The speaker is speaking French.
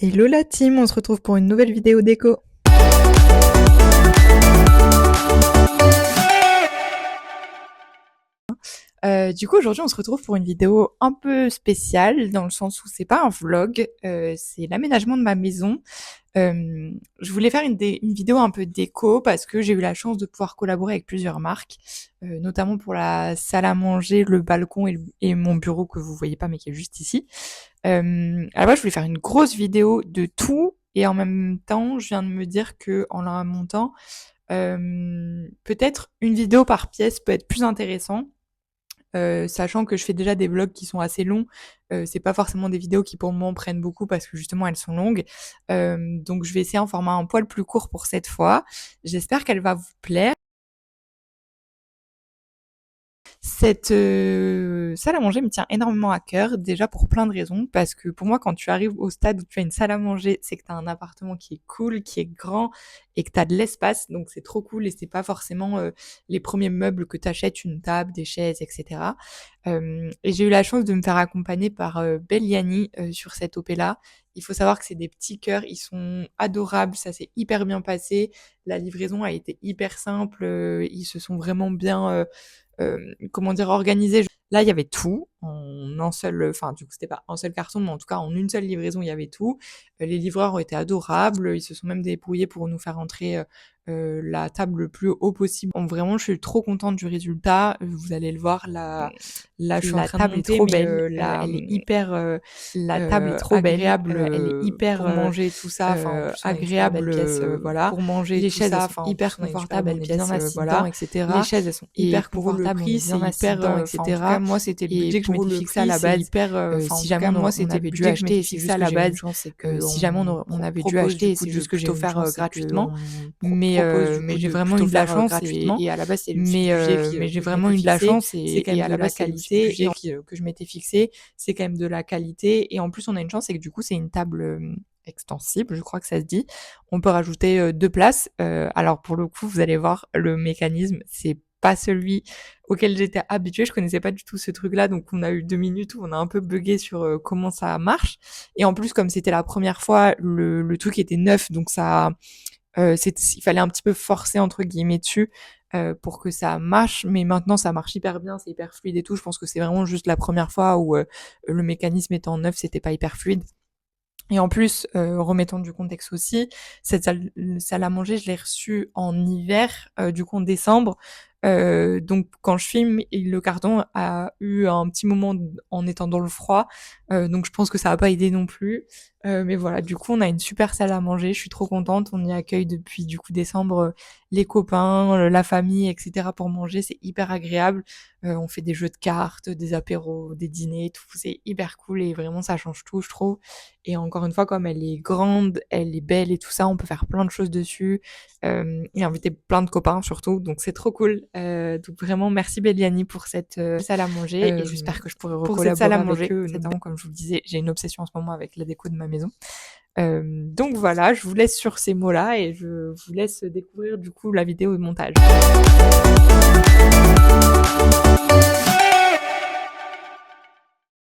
Hello la team, on se retrouve pour une nouvelle vidéo déco. Du coup aujourd'hui on se retrouve pour une vidéo un peu spéciale dans le sens où c'est pas un vlog, c'est l'aménagement de ma maison. Je voulais faire une vidéo un peu déco parce que j'ai eu la chance de pouvoir collaborer avec plusieurs marques, notamment pour la salle à manger, le balcon et mon bureau que vous voyez pas mais qui est juste ici. Alors je voulais faire une grosse vidéo de tout et en même temps je viens de me dire que en la montant, peut-être une vidéo par pièce peut être plus intéressant. Sachant que je fais déjà des vlogs qui sont assez longs, c'est pas forcément des vidéos qui pour le moment prennent beaucoup parce que justement elles sont longues. Donc je vais essayer un format un poil plus court pour cette fois. J'espère qu'elle va vous plaire. Cette salle à manger me tient énormément à cœur, déjà pour plein de raisons, parce que pour moi, quand tu arrives au stade où tu as une salle à manger, c'est que tu as un appartement qui est cool, qui est grand et que tu as de l'espace, donc c'est trop cool et c'est pas forcément les premiers meubles que tu achètes, une table, des chaises, etc. Et j'ai eu la chance de me faire accompagner par Belliani sur cette OP-là. Il faut savoir que c'est des petits cœurs, ils sont adorables, ça s'est hyper bien passé, la livraison a été hyper simple, ils se sont vraiment bien comment dire, organisé. Là, il y avait tout en un seul, enfin, du coup, c'était pas un seul carton, mais en tout cas, en une seule livraison, il y avait tout. Les livreurs ont été adorables. Ils se sont même débrouillés pour nous faire entrer la table le plus haut possible. Donc, vraiment, je suis trop contente du résultat. Vous allez le voir, là, je suis en train de monter, trop belle. Elle est hyper, la table est trop agréable. Elle est hyper pour manger tout ça. Enfin, agréable, pièce, voilà. Pour manger les chaises, elles sont hyper confortables, on est bien assis dedans, etc. Les chaises, elles sont hyper confortables, on est bien assis dedans, etc. En tout cas, moi, c'était le budget que je m'étais fixé à la base. Si jamais moi, c'était le budget que je m'étais fixé à la base. Si jamais on avait dû acheter, c'est juste que j'ai offert gratuitement. Mais j'ai vraiment eu de la chance et à la base, c'est le budget mais j'ai vraiment eu de la chance et à la base, qualité que je m'étais fixé, c'est quand même de la qualité. Et en plus, on a une chance, c'est que du coup, c'est une table extensible, je crois que ça se dit. On peut rajouter 2 places. Alors pour le coup, vous allez voir, le mécanisme, c'est pas celui auquel j'étais habituée. Je connaissais pas du tout ce truc-là, donc on a eu 2 minutes où on a un peu buggé sur comment ça marche. Et en plus, comme c'était la première fois, le truc était neuf, donc ça, il fallait un petit peu forcer entre guillemets dessus pour que ça marche. Mais maintenant, ça marche hyper bien, c'est hyper fluide et tout. Je pense que c'est vraiment juste la première fois où le mécanisme étant neuf, c'était pas hyper fluide. Et en plus, remettons du contexte aussi, cette salle à manger, je l'ai reçue en hiver, du coup en décembre. Donc quand je filme, le carton a eu un petit moment en étant dans le froid, donc je pense que ça a pas aidé non plus. Mais voilà, du coup on a une super salle à manger, je suis trop contente. On y accueille depuis du coup décembre les copains, la famille, etc. pour manger, c'est hyper agréable. On fait des jeux de cartes, des apéros, des dîners, tout, c'est hyper cool et vraiment ça change tout, je trouve. Et encore une fois, comme elle est grande, elle est belle et tout ça, on peut faire plein de choses dessus et inviter plein de copains surtout, donc c'est trop cool. Donc vraiment merci Belliani pour cette salle à manger et j'espère que je pourrai recollaborer avec eux. Notamment, comme je vous le disais, j'ai une obsession en ce moment avec la déco de ma maison. Donc voilà, je vous laisse sur ces mots-là et je vous laisse découvrir du coup la vidéo de montage.